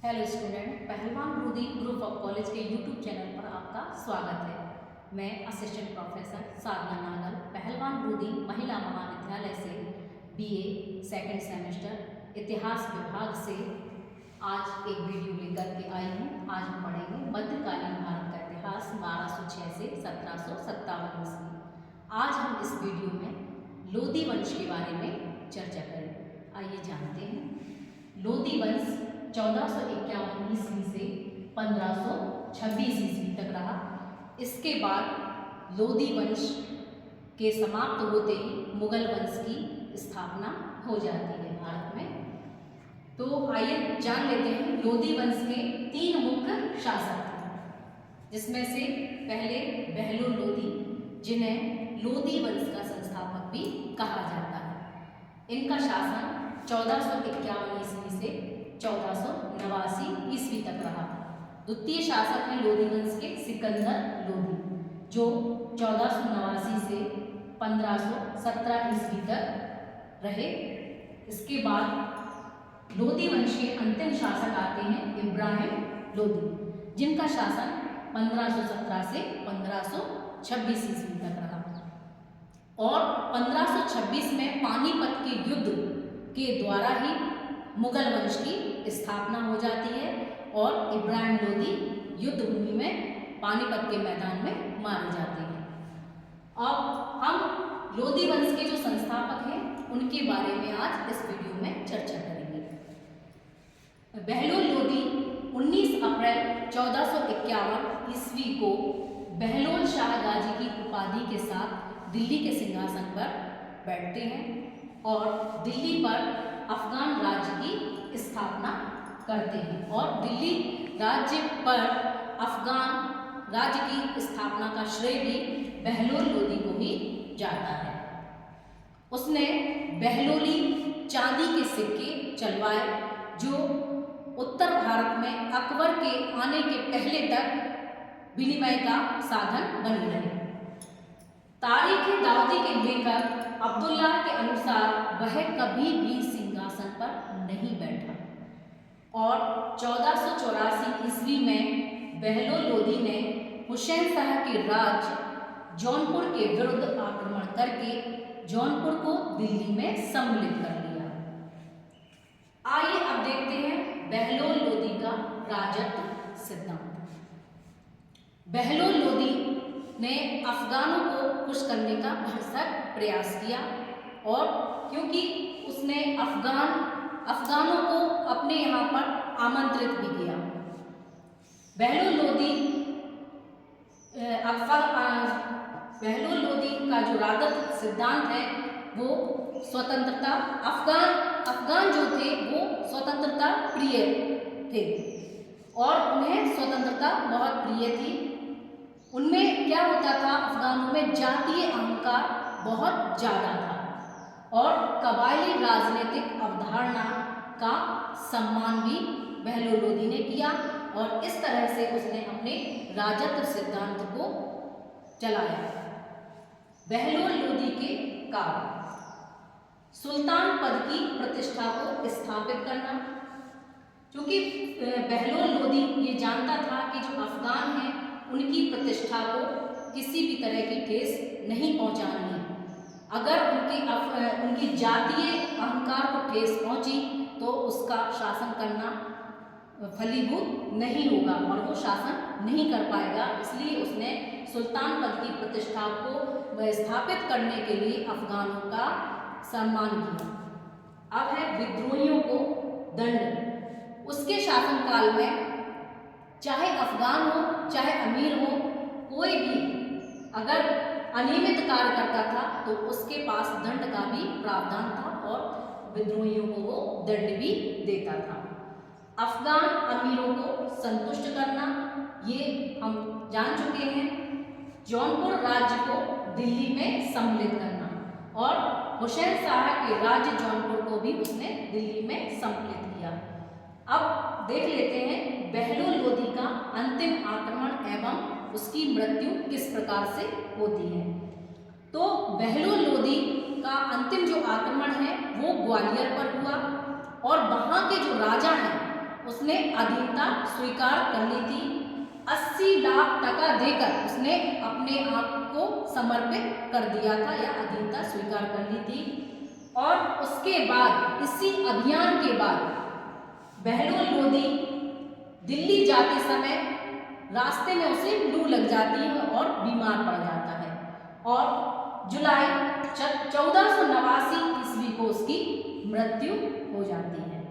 Hello student, पहलवान Lodhi group of college के YouTube channel पर आपका स्वागत है। मैं असिस्टेंट प्रोफेसर साधना नागल पहलवान लोधी महिला महाविद्यालय से बीए सेकंड सेमेस्टर इतिहास विभाग से आज एक वीडियो लेकर के आई हूँ। आज हम पढ़ेंगे मध्यकालीन भारत का इतिहास 1206 से 1757 ईस्वी। आज हम इस वीडियो में लोधी वंश के बारे में चर्चा करेंगे। आइए जानते हैं। लोधी वंश 1451 ईस्वी से 1526 ईस्वी तक रहा। इसके बाद लोधी वंश के समाप्त होते ही मुगल वंश की स्थापना हो जाती है भारत में। तो आइए जान लेते हैं। लोधी वंश के 3 मुख्य शासक थे, जिसमें से पहले बहलोल लोधी, जिन्हें लोधी वंश का संस्थापक भी कहा जाता है। इनका शासन 1451 ईस्वी से 1489 ईस्वी तक रहा। द्वितीय शासक हैं लोधी वंश के सिकंदर लोधी, जो 1489 से 1517 ईस्वी तक रहे। इसके बाद लोधी वंश के अंतिम शासक आते हैं इब्राहिम लोधी, जिनका शासन 1517 से 1526 ईस्वी तक रहा। और 1526 में पानीपत के युद्ध के द्वारा ही मुगल वंश की स्थापना हो जाती है और इब्राहिम लोधी युद्ध भूमि में पानीपत के मैदान में मारे जाते हैं। अब हम लोधी वंश के जो संस्थापक हैं उनके बारे में आज इस वीडियो में चर्चा करेंगे। बहलोल लोधी 19 अप्रैल 1451 ईस्वी को बहलोल शाह गाजी की उपाधि के साथ दिल्ली के सिंहासन पर बैठते हैं और दिल्ली पर अफगान राज्य की स्थापना करते हैं। और दिल्ली राज्य पर अफगान राज्य की स्थापना का श्रेय भी बहलोल लोधी को ही जाता है। उसने बहलोली चांदी के सिक्के चलवाए, जो उत्तर भारत में अकबर के आने के पहले तक विनिमय का साधन बने रहे। तारीख दाऊदी के लेखक अब्दुल्ला के अनुसार वह कभी भी सिंहासन पर नहीं बैठा और 1484 ईस्वी में बहलोल लोधी ने हुसैन शाह के राज्य जौनपुर के विरुद्ध आक्रमण करके जौनपुर को दिल्ली में सम्मिलित कर लिया। आइए अब देखते हैं बहलोल लोधी का राजत्व सिद्धांत। बहलोल लोधी ने अफगानों को खुश करने का भरसक प्रयास किया और क्योंकि उसने अफगानों को अपने यहाँ पर आमंत्रित भी किया। बहलोल लोधी का जो राजत्व सिद्धांत है वो स्वतंत्रता, अफगान जो थे वो स्वतंत्रता प्रिय थे और उन्हें स्वतंत्रता बहुत प्रिय थी। उनमें क्या होता था, अफगानों में जातीय अहंकार बहुत ज़्यादा था और कबायली राजनीतिक अवधारणा का सम्मान भी बहलोल लोधी ने किया और इस तरह से उसने अपने राजत्व सिद्धांत को चलाया। बहलोल लोधी के कारण सुल्तान पद की प्रतिष्ठा को स्थापित करना, क्योंकि बहलोल लोधी ये जानता था कि जो अफगान हैं उनकी प्रतिष्ठा को किसी भी तरह की ठेस नहीं पहुंचानी है। अगर उनकी जातीय अहंकार को ठेस पहुंची तो उसका शासन करना फलीभूत नहीं होगा और वो शासन नहीं कर पाएगा। इसलिए उसने सुल्तान पद की प्रतिष्ठा को स्थापित करने के लिए अफगानों का सम्मान किया। अब है विद्रोहियों को दंड। उसके शासनकाल में चाहे अफगान हो चाहे अमीर हो, कोई भी अगर अनियमित कार्य करता था तो उसके पास दंड का भी प्रावधान था और विद्रोहियों को वो दंड भी देता था। अफगान अमीरों को संतुष्ट करना, ये हम जान चुके हैं। जौनपुर राज्य को दिल्ली में सम्मिलित करना और हुसैन शाह के राज्य जौनपुर को भी उसने दिल्ली में सम्मिलित किया। अब देख लेते हैं बहलोल लोधी का अंतिम आक्रमण एवं उसकी मृत्यु किस प्रकार से होती है। तो बहलोल लोधी का अंतिम जो आक्रमण है वो ग्वालियर पर हुआ और वहाँ के जो राजा हैं उसने उसने अधीनता स्वीकार कर ली थी। 80 लाख टका देकर उसने अपने आप को समर्पित कर दिया था या अधीनता स्वीकार कर ली थी। और उसके बाद इसी अभियान के बाद बहलोल लोधी दिल्ली जाते समय रास्ते में उसे लू लग जाती है और बीमार पड़ जाता है और जुलाई 1489 ईस्वी को उसकी मृत्यु हो जाती है।